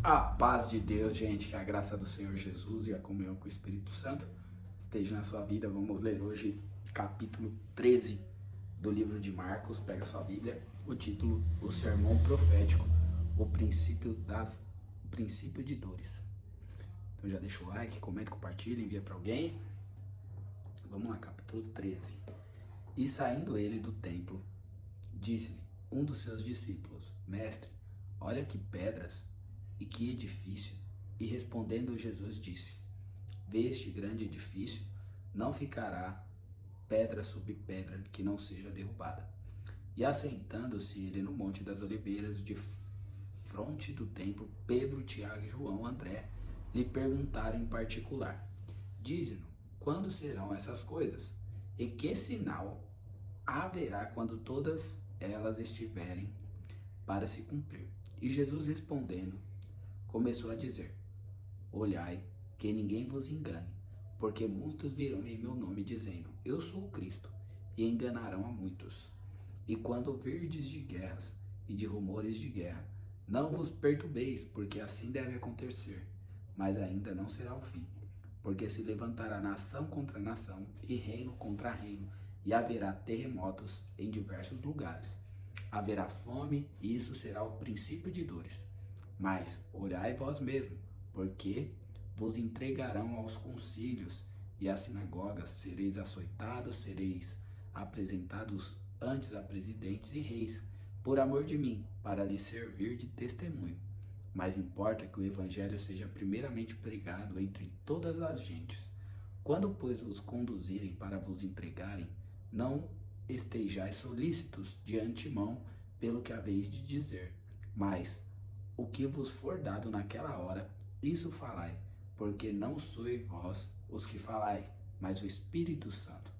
A paz de Deus, gente, que a graça do Senhor Jesus e a comunhão com o Espírito Santo esteja na sua vida. Vamos ler hoje capítulo 13 do livro de Marcos. Pega sua Bíblia, o título, o sermão profético, o princípio de dores. Então já deixa o like, comenta, compartilha, envia para alguém. Vamos lá, capítulo 13. E saindo ele do templo, disse-lhe um dos seus discípulos: Mestre, olha que pedras e que edifício. E respondendo Jesus disse: Vê este grande edifício, não ficará pedra sobre pedra que não seja derrubada. E assentando-se ele no Monte das Oliveiras, de fronte do templo, Pedro, Tiago, João, André lhe perguntaram em particular: Dize-nos, quando serão essas coisas? E que sinal haverá quando todas elas estiverem para se cumprir? E Jesus respondendo, começou a dizer: Olhai, que ninguém vos engane, porque muitos virão em meu nome dizendo: Eu sou o Cristo, e enganarão a muitos. E quando virdes de guerras e de rumores de guerra, não vos perturbeis, porque assim deve acontecer, mas ainda não será o fim. Porque se levantará nação contra nação e reino contra reino, e haverá terremotos em diversos lugares. Haverá fome, e isso será o princípio de dores. Mas orai vós mesmos, porque vos entregarão aos concílios e às sinagogas, sereis açoitados, sereis apresentados antes a presidentes e reis, por amor de mim, para lhes servir de testemunho. Mas importa que o evangelho seja primeiramente pregado entre todas as gentes. Quando, pois, vos conduzirem para vos entregarem, não estejais solícitos de antemão pelo que haveis de dizer, mas o que vos for dado naquela hora, isso falai, porque não sois vós os que falai, mas o Espírito Santo.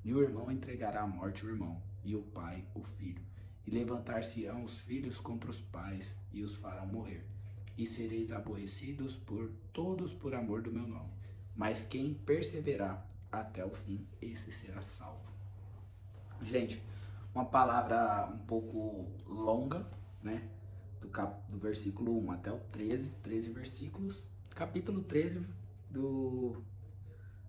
E o irmão entregará à morte o irmão, e o pai o filho. E levantar-se-ão os filhos contra os pais, e os farão morrer. E sereis aborrecidos por todos por amor do meu nome. Mas quem perseverar até o fim, esse será salvo. Gente, uma palavra um pouco longa, né? Do versículo 1 até o 13 versículos. Capítulo 13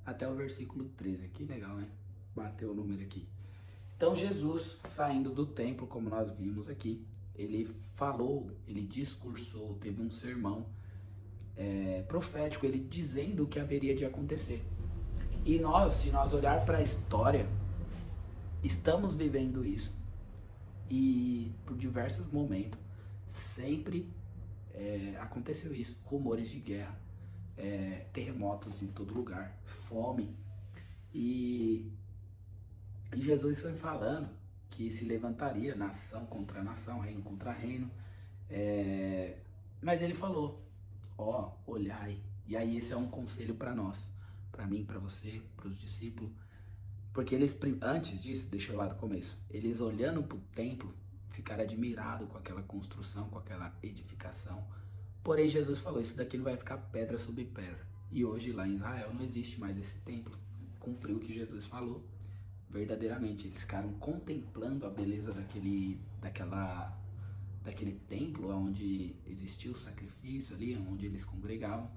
até o versículo 13. Que legal, né? Bateu o número aqui. Então Jesus, saindo do templo, como nós vimos aqui, ele falou, ele discursou, teve um sermão profético, ele dizendo o que haveria de acontecer. E nós, se nós olhar para a história, estamos vivendo isso. E por diversos momentos, sempre aconteceu isso. Rumores de guerra, terremotos em todo lugar, fome. E Jesus foi falando que se levantaria nação contra nação, reino contra reino. Mas ele falou, olhai. E aí esse é um conselho para nós, para mim, para você, para os discípulos. Porque eles, antes disso, deixa eu lá do começo, eles olhando para o templo, ficaram admirados com aquela construção, com aquela edificação. Porém, Jesus falou, isso daqui não vai ficar pedra sobre pedra. E hoje lá em Israel não existe mais esse templo. Cumpriu o que Jesus falou, verdadeiramente. Eles ficaram contemplando a beleza daquele templo onde existia o sacrifício ali, onde eles congregavam.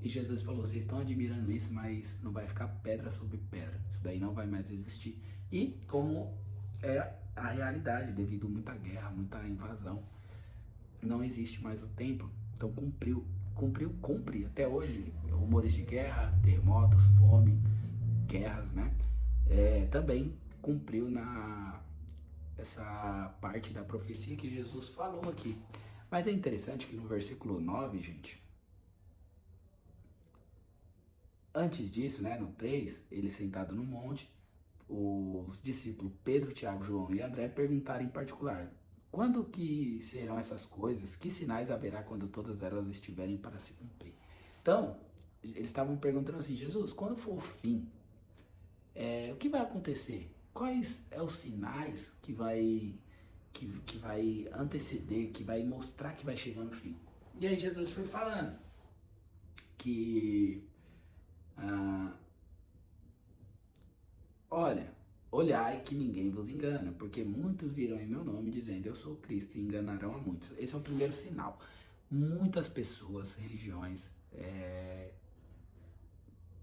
E Jesus falou, vocês estão admirando isso, mas não vai ficar pedra sobre pedra. Isso daí não vai mais existir. E como é a realidade, devido a muita guerra, muita invasão, não existe mais o templo. Então cumpre até hoje. Rumores de guerra, terremotos, fome, guerras, né? Também cumpriu essa parte da profecia que Jesus falou aqui. Mas é interessante que no versículo 9, gente, antes disso, né, no 3, ele sentado no monte, os discípulos Pedro, Tiago, João e André perguntaram em particular: quando que serão essas coisas? Que sinais haverá quando todas elas estiverem para se cumprir? Então, eles estavam perguntando assim: Jesus, quando for o fim, o que vai acontecer? Quais são os sinais que vai anteceder, que vai mostrar que vai chegar no fim? E aí Jesus foi falando que olhai que ninguém vos engana, porque muitos virão em meu nome dizendo eu sou Cristo e enganarão a muitos. Esse é o primeiro sinal. muitas pessoas, religiões,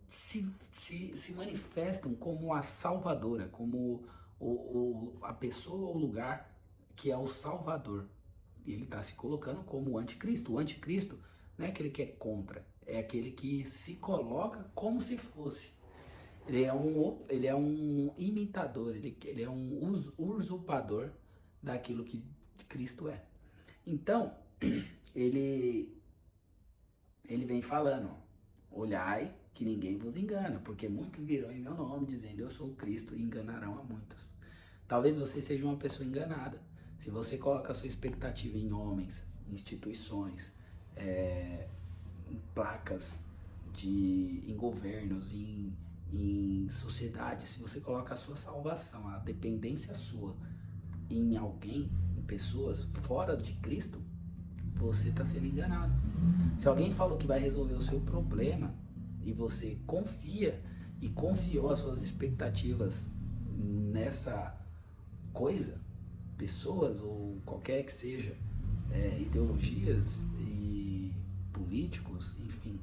se manifestam como a salvadora, como a pessoa ou o lugar que é o salvador. E ele está se colocando como o anticristo. O anticristo não é aquele que é contra, é aquele que se coloca como se fosse. Ele é um imitador, ele é um usurpador daquilo que Cristo é. Então, ele vem falando, ó, olhai que ninguém vos engana, porque muitos virão em meu nome dizendo eu sou o Cristo e enganarão a muitos. Talvez você seja uma pessoa enganada. Se você coloca a sua expectativa em homens, instituições, em placas, em governos, em sociedade, se você coloca a sua salvação, a dependência sua em alguém, em pessoas fora de Cristo, você está sendo enganado. Se alguém falou que vai resolver o seu problema e você confia e confiou as suas expectativas nessa coisa, pessoas ou qualquer que seja, ideologias e políticos, enfim,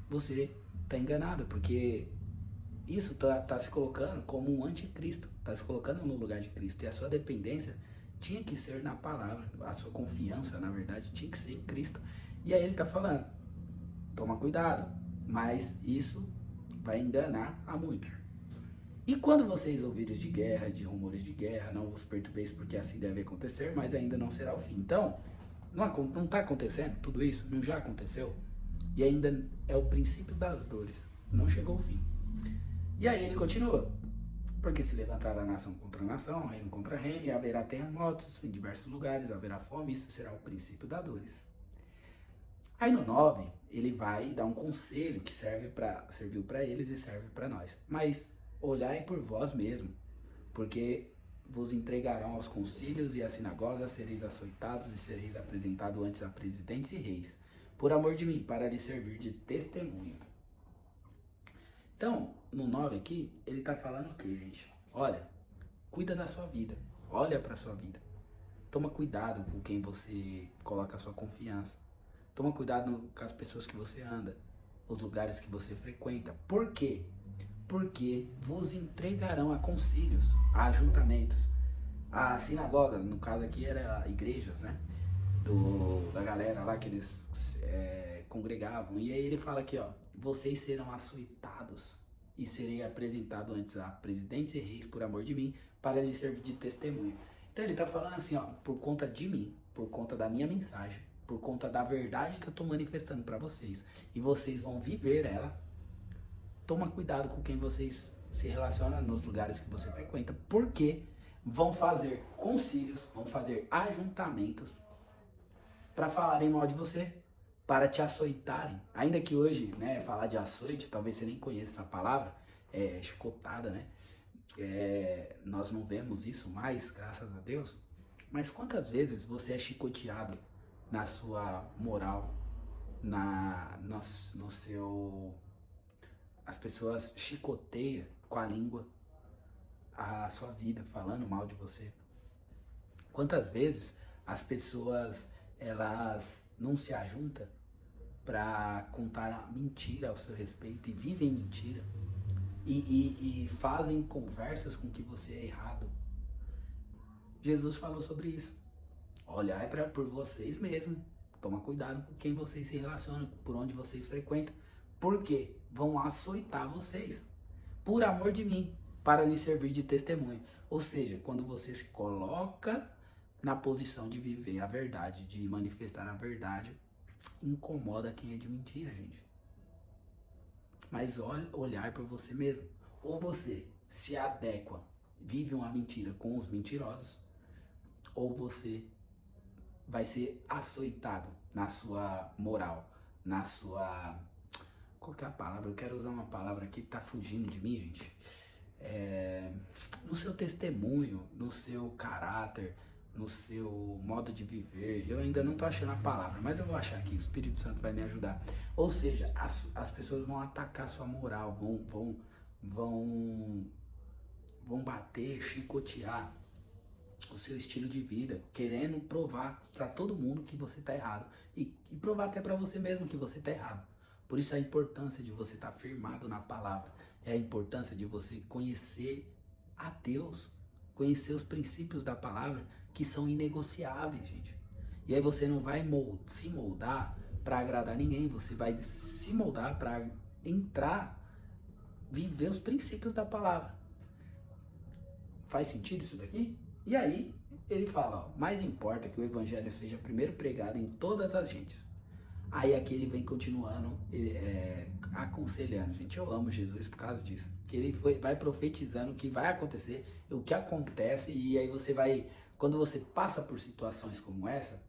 você está enganado, porque isso tá se colocando como um anticristo, está se colocando no lugar de Cristo, e a sua dependência tinha que ser na palavra, a sua confiança, na verdade, tinha que ser em Cristo. E aí ele está falando, toma cuidado, mas isso vai enganar a muitos. E quando vocês ouvirem de guerra, de rumores de guerra, não vos perturbeis, porque assim deve acontecer, mas ainda não será o fim. Então, não está acontecendo tudo isso? Não já aconteceu? E ainda é o princípio das dores. Não chegou o fim. E aí ele continua. Porque se levantará nação contra nação, reino contra reino, e haverá terremotos em diversos lugares, haverá fome, isso será o princípio das dores. Aí no 9, ele vai dar um conselho que serviu para eles e serve para nós. Mas olhai por vós mesmo, porque vos entregarão aos concílios e às sinagogas, sereis açoitados e sereis apresentados antes a presidentes e reis, por amor de mim, para lhes servir de testemunho. Então, no 9 aqui, ele está falando o que, gente? Olha, cuida da sua vida, olha para a sua vida. Toma cuidado com quem você coloca a sua confiança. Toma cuidado com as pessoas que você anda, os lugares que você frequenta. Por quê? Porque vos entregarão a concílios, a ajuntamentos, a sinagogas, no caso aqui era igrejas, né? Da galera lá que eles congregavam. E aí ele fala aqui, ó, vocês serão açoitados e serei apresentado antes a presidentes e reis por amor de mim, para lhes servir de testemunho. Então ele tá falando assim, ó, por conta de mim, por conta da minha mensagem, por conta da verdade que eu tô manifestando para vocês, e vocês vão viver ela. Toma cuidado com quem vocês se relacionam nos lugares que você frequenta, porque vão fazer concílios, vão fazer ajuntamentos para falarem mal de você, para te açoitarem. Ainda que hoje, né, falar de açoite, talvez você nem conheça essa palavra, é chicotada, né? Nós não vemos isso mais, graças a Deus. Mas quantas vezes você é chicoteado na sua moral, no seu... As pessoas chicoteiam com a língua a sua vida, falando mal de você. Quantas vezes as pessoas, elas não se ajuntam para contar a mentira ao seu respeito e vivem mentira e fazem conversas com que você é errado. Jesus falou sobre isso. Olhai por vocês mesmos. Toma cuidado com quem vocês se relacionam, por onde vocês frequentam. Porque vão açoitar vocês, por amor de mim, para lhes servir de testemunho. Ou seja, quando você se coloca na posição de viver a verdade, de manifestar a verdade, incomoda quem é de mentira, gente. Mas olhar por você mesmo. Ou você se adequa, vive uma mentira com os mentirosos, ou você vai ser açoitado na sua moral, na sua... Qual que é a palavra? Eu quero usar uma palavra aqui que tá fugindo de mim, gente. No seu testemunho, no seu caráter, no seu modo de viver. Eu ainda não tô achando a palavra, mas eu vou achar aqui, o Espírito Santo vai me ajudar. Ou seja, as pessoas vão atacar sua moral, vão bater, chicotear o seu estilo de vida, querendo provar para todo mundo que você está errado e provar até para você mesmo que você está errado. Por isso a importância de você estar firmado na palavra, é a importância de você conhecer a Deus, conhecer os princípios da palavra que são inegociáveis, gente. E aí você não vai se moldar para agradar ninguém, você vai se moldar para entrar, viver os princípios da palavra. Faz sentido isso daqui? E aí ele fala, ó, mais importa que o evangelho seja primeiro pregado em todas as gentes. Aí aqui ele vem continuando aconselhando. Gente, eu amo Jesus por causa disso. Que ele vai profetizando o que vai acontecer, o que acontece, e aí você vai, quando você passa por situações como essa,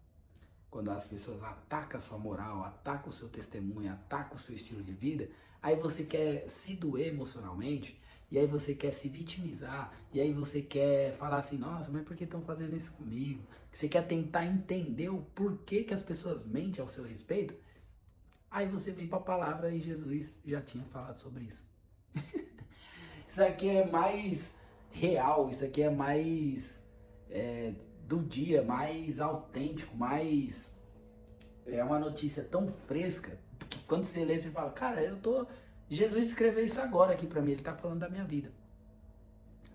quando as pessoas atacam a sua moral, atacam o seu testemunho, atacam o seu estilo de vida, aí você quer se doer emocionalmente, e aí você quer se vitimizar, e aí você quer falar assim, nossa, mas por que estão fazendo isso comigo? Você quer tentar entender o porquê que as pessoas mentem ao seu respeito, aí você vem para a palavra e Jesus já tinha falado sobre isso. Isso aqui é mais real, isso aqui é mais do dia, mais autêntico, mais... É uma notícia tão fresca que quando você lê, você fala, cara, Jesus escreveu isso agora aqui pra mim, ele tá falando da minha vida.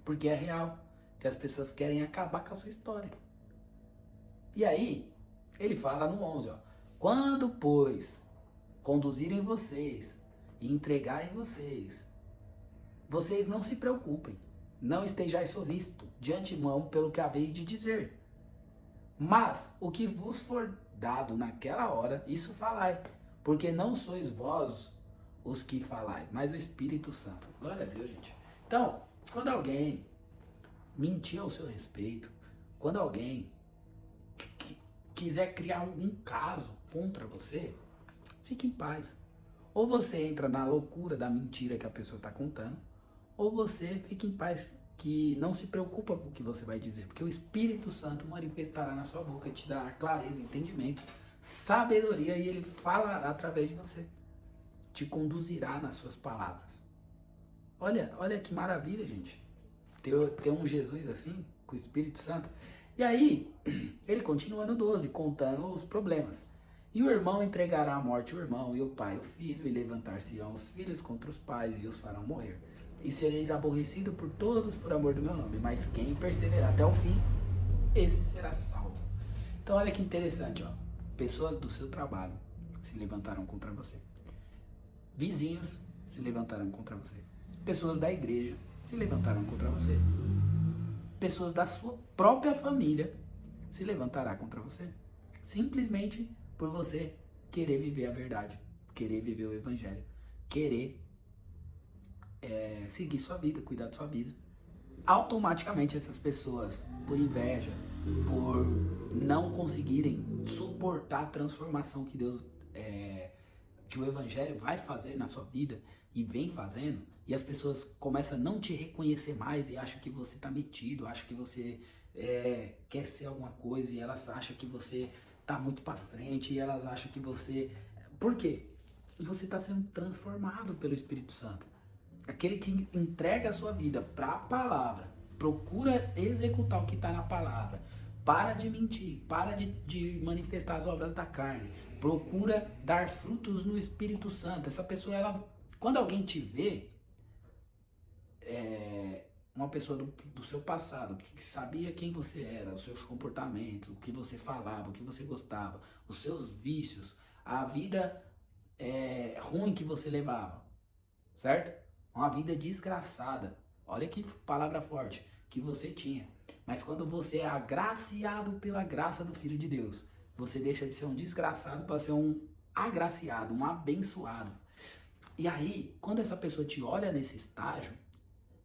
Porque é real, que as pessoas querem acabar com a sua história. E aí, ele fala no 11, ó, quando, pois, conduzirem vocês e entregarem vocês não se preocupem, não estejais solícitos de antemão pelo que haveis de dizer. Mas o que vos for dado naquela hora, isso falai, porque não sois vós os que falai, mas o Espírito Santo. Glória a Deus, gente. Então, quando alguém mentir ao seu respeito, quando alguém quiser criar algum caso contra você, fique em paz. Ou você entra na loucura da mentira que a pessoa está contando, ou você fica em paz, que não se preocupa com o que você vai dizer, porque o Espírito Santo manifestará na sua boca, te dará clareza, entendimento, sabedoria, e ele falará através de você, te conduzirá nas suas palavras. Olha que maravilha, gente, ter um Jesus assim, com o Espírito Santo. E aí, ele continua no 12, contando os problemas. E o irmão entregará à morte o irmão, e o pai o filho, e levantar-se-ão os filhos contra os pais, e os farão morrer. E sereis aborrecidos por todos por amor do meu nome, mas quem perseverar até o fim, esse será salvo. Então olha que interessante, ó. Pessoas do seu trabalho se levantaram contra você. Vizinhos se levantaram contra você. Pessoas da igreja se levantaram contra você. Pessoas da sua própria família se levantará contra você. Simplesmente por você querer viver a verdade, querer viver o evangelho, querer seguir sua vida, cuidar da sua vida. Automaticamente essas pessoas, por inveja, por não conseguirem suportar a transformação que Deus, que o evangelho vai fazer na sua vida e vem fazendo, e as pessoas começam a não te reconhecer mais e acham que você tá metido, acham que você quer ser alguma coisa, e elas acham que você tá muito para frente, e elas acham que você... Por quê? Você está sendo transformado pelo Espírito Santo. Aquele que entrega a sua vida para a palavra, procura executar o que está na palavra, para de mentir, para de manifestar as obras da carne, procura dar frutos no Espírito Santo. Essa pessoa, ela, quando alguém te vê, uma pessoa do seu passado, que sabia quem você era, os seus comportamentos, o que você falava, o que você gostava, os seus vícios, a vida ruim que você levava, certo? Uma vida desgraçada, olha que palavra forte, que você tinha. Mas quando você é agraciado pela graça do Filho de Deus, você deixa de ser um desgraçado para ser um agraciado, um abençoado. E aí, quando essa pessoa te olha nesse estágio,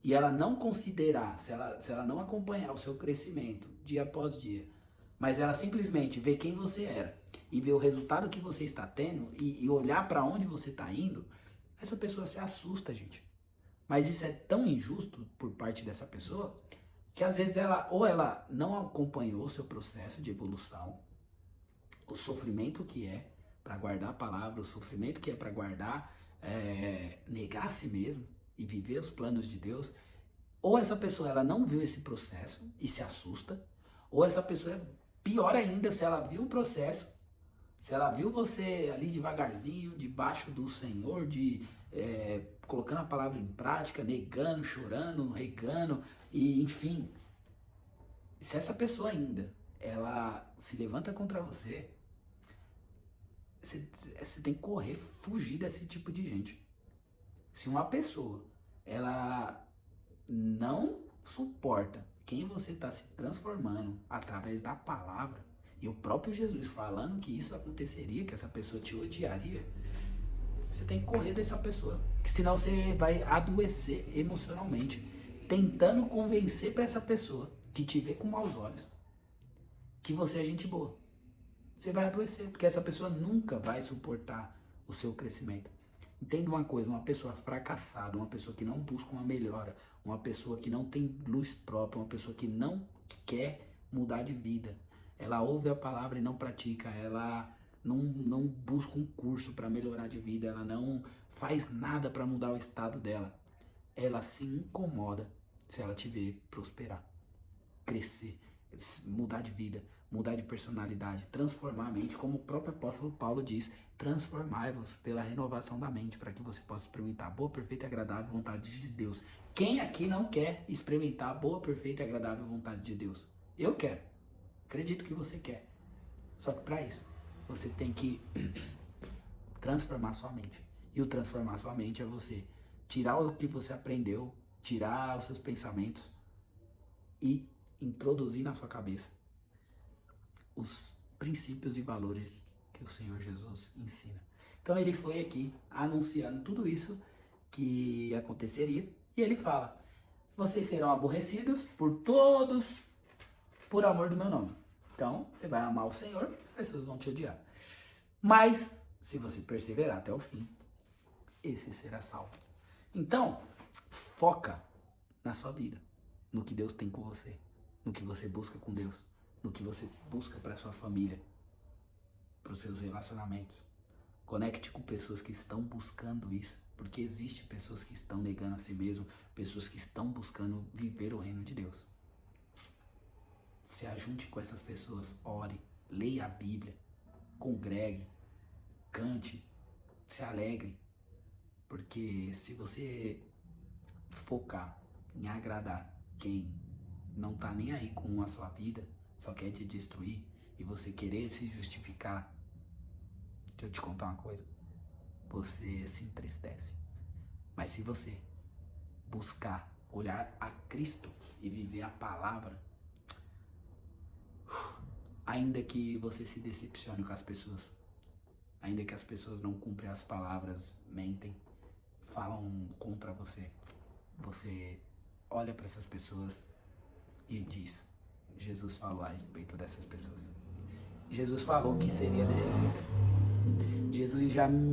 e ela não considerar, se ela não acompanhar o seu crescimento dia após dia, mas ela simplesmente vê quem você era, e ver o resultado que você está tendo, e olhar para onde você está indo, essa pessoa se assusta, gente. Mas isso é tão injusto por parte dessa pessoa, que às vezes ela não acompanhou o seu processo de evolução, o sofrimento que é para guardar a palavra, o sofrimento que é para guardar, negar a si mesmo e viver os planos de Deus, ou essa pessoa ela não viu esse processo e se assusta, Ou essa pessoa é pior ainda se ela viu o processo, se ela viu você ali devagarzinho, debaixo do Senhor, colocando a palavra em prática, negando, chorando, regando, e enfim. Se essa pessoa ainda, ela se levanta contra você, você tem que correr, fugir desse tipo de gente. Se uma pessoa, ela não suporta quem você está se transformando através da palavra, e o próprio Jesus falando que isso aconteceria, que essa pessoa te odiaria, você tem que correr dessa pessoa. Que senão você vai adoecer emocionalmente, tentando convencer para essa pessoa que te vê com maus olhos que você é gente boa. Você vai adoecer, porque essa pessoa nunca vai suportar o seu crescimento. Entenda uma coisa, uma pessoa fracassada, uma pessoa que não busca uma melhora, uma pessoa que não tem luz própria, uma pessoa que não quer mudar de vida, ela ouve a palavra e não pratica, ela não busca um curso para melhorar de vida, ela não faz nada para mudar o estado dela, ela se incomoda se ela te ver prosperar, crescer, mudar de vida, mudar de personalidade, transformar a mente, como o próprio apóstolo Paulo diz, transformai-vos pela renovação da mente, para que você possa experimentar a boa, perfeita e agradável vontade de Deus. Quem aqui não quer experimentar a boa, perfeita e agradável vontade de Deus? Eu quero. Acredito que você quer. Só que para isso, você tem que transformar sua mente. E o transformar sua mente é você tirar o que você aprendeu, tirar os seus pensamentos e introduzir na sua cabeça os princípios e valores que o Senhor Jesus ensina. Então ele foi aqui anunciando tudo isso que aconteceria e ele fala: vocês serão aborrecidos por todos por amor do meu nome. Então você vai amar o Senhor, as pessoas vão te odiar. Mas se você perseverar até o fim, esse será salvo. Então foca na sua vida, no que Deus tem com você, no que você busca com Deus, no que você busca para sua família, para os seus relacionamentos. Conecte com pessoas que estão buscando isso, porque existem pessoas que estão negando a si mesmo, pessoas que estão buscando viver o reino de Deus. Se ajunte com essas pessoas, ore, leia a Bíblia, congregue, cante, se alegre, porque se você focar em agradar quem não tá nem aí com a sua vida, só quer te destruir, e você querer se justificar, deixa eu te contar uma coisa, você se entristece. Mas se você buscar olhar a Cristo e viver a palavra, ainda que você se decepcione com as pessoas, ainda que as pessoas não cumprem as palavras, mentem, falam contra você, você olha para essas pessoas e diz: Jesus falou a respeito dessas pessoas. Jesus falou que seria desse jeito.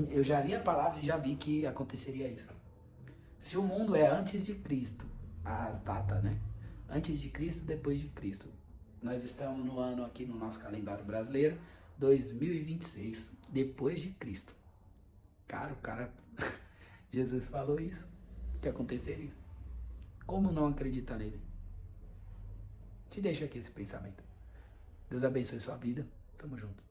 Eu já li a palavra e já vi que aconteceria isso. Se o mundo é antes de Cristo, as datas, né? Antes de Cristo, depois de Cristo. Nós estamos no ano aqui no nosso calendário brasileiro, 2026, depois de Cristo. Cara, Jesus falou isso, que aconteceria. Como não acreditar nele? Te deixo aqui esse pensamento. Deus abençoe sua vida. Tamo junto.